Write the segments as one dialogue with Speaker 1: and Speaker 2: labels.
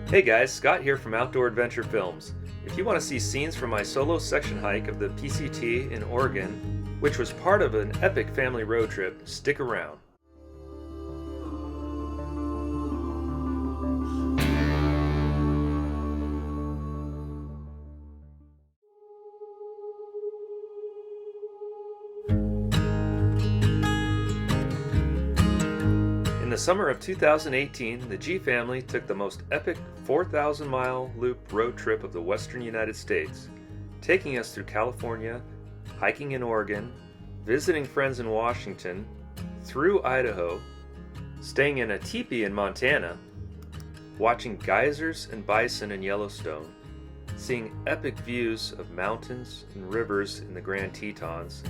Speaker 1: Hey guys, Scott here from Outdoor Adventure Films. If you want to see scenes from my solo section hike of the PCT in Oregon, which was part of an epic family road trip, stick around. In the summer of 2018, the G family took the most epic 4,000-mile loop road trip of the western United States, taking us through California, hiking in Oregon, visiting friends in Washington, through Idaho, staying in a teepee in Montana, watching geysers and bison in Yellowstone, seeing epic views of mountains and rivers in the Grand Tetons,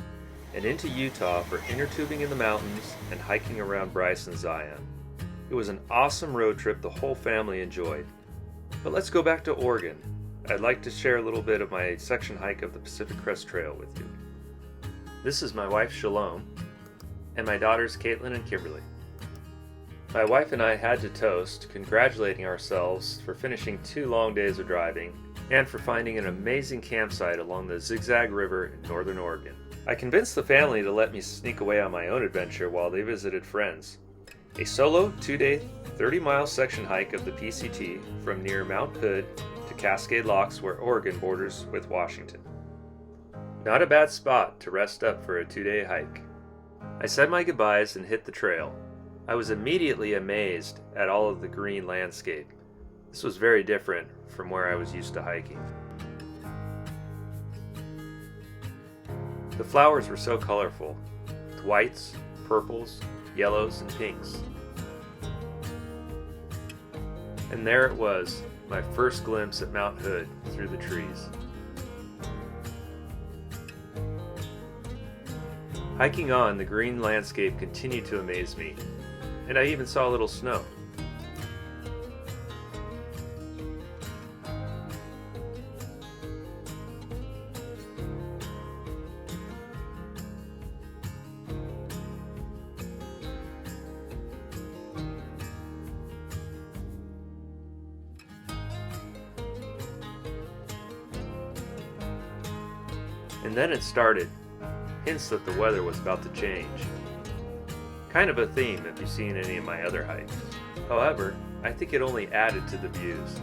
Speaker 1: and into Utah for inner tubing in the mountains and hiking around Bryce and Zion. It was an awesome road trip the whole family enjoyed. But let's go back to Oregon. I'd like to share a little bit of my section hike of the Pacific Crest Trail with you. This is my wife Shalom, and my daughters Caitlin and Kimberly. My wife and I had to toast, congratulating ourselves for finishing 2 long days of driving and for finding an amazing campsite along the Zigzag River in northern Oregon. I convinced the family to let me sneak away on my own adventure while they visited friends. A solo 2-day, 30-mile section hike of the PCT from near Mount Hood to Cascade Locks where Oregon borders with Washington. Not a bad spot to rest up for a 2-day hike. I said my goodbyes and hit the trail. I was immediately amazed at all of the green landscape. This was very different from where I was used to hiking. The flowers were so colorful, with whites, purples, yellows, and pinks. And there it was, my first glimpse at Mount Hood through the trees. Hiking on, the green landscape continued to amaze me, and I even saw a little snow. And then it started. Hints that the weather was about to change. Kind of a theme if you've seen any of my other hikes. However, I think it only added to the views.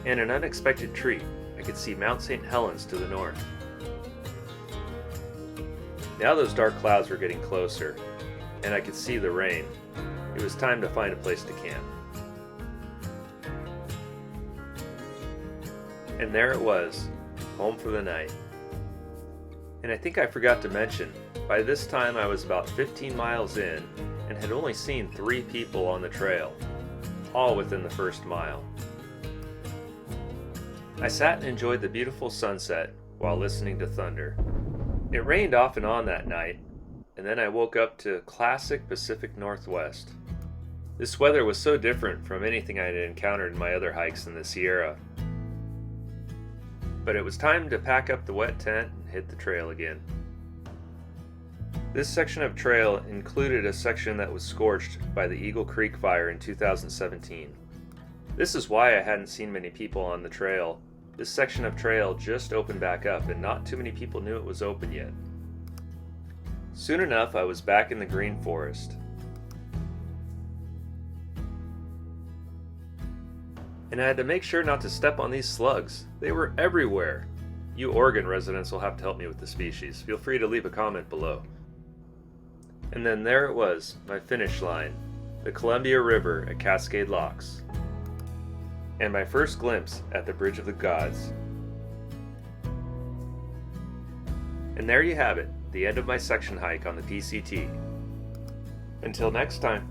Speaker 1: And an unexpected treat, I could see Mount St. Helens to the north. Now those dark clouds were getting closer, and I could see the rain. It was time to find a place to camp. And there it was, home for the night. And I think I forgot to mention, by this time I was about 15 miles in and had only seen 3 people on the trail, all within the first mile. I sat and enjoyed the beautiful sunset while listening to thunder. It rained off and on that night, and then I woke up to classic Pacific Northwest. This weather was so different from anything I had encountered in my other hikes in the Sierra. But it was time to pack up the wet tent and hit the trail again. This section of trail included a section that was scorched by the Eagle Creek fire in 2017. This is why I hadn't seen many people on the trail. This section of trail just opened back up and not too many people knew it was open yet. Soon enough, I was back in the green forest. And I had to make sure not to step on these slugs. They were everywhere. You Oregon residents will have to help me with the species. Feel free to leave a comment below. And then there it was, my finish line, the Columbia River at Cascade Locks. And my first glimpse at the Bridge of the Gods. And there you have it, the end of my section hike on the PCT. Until next time.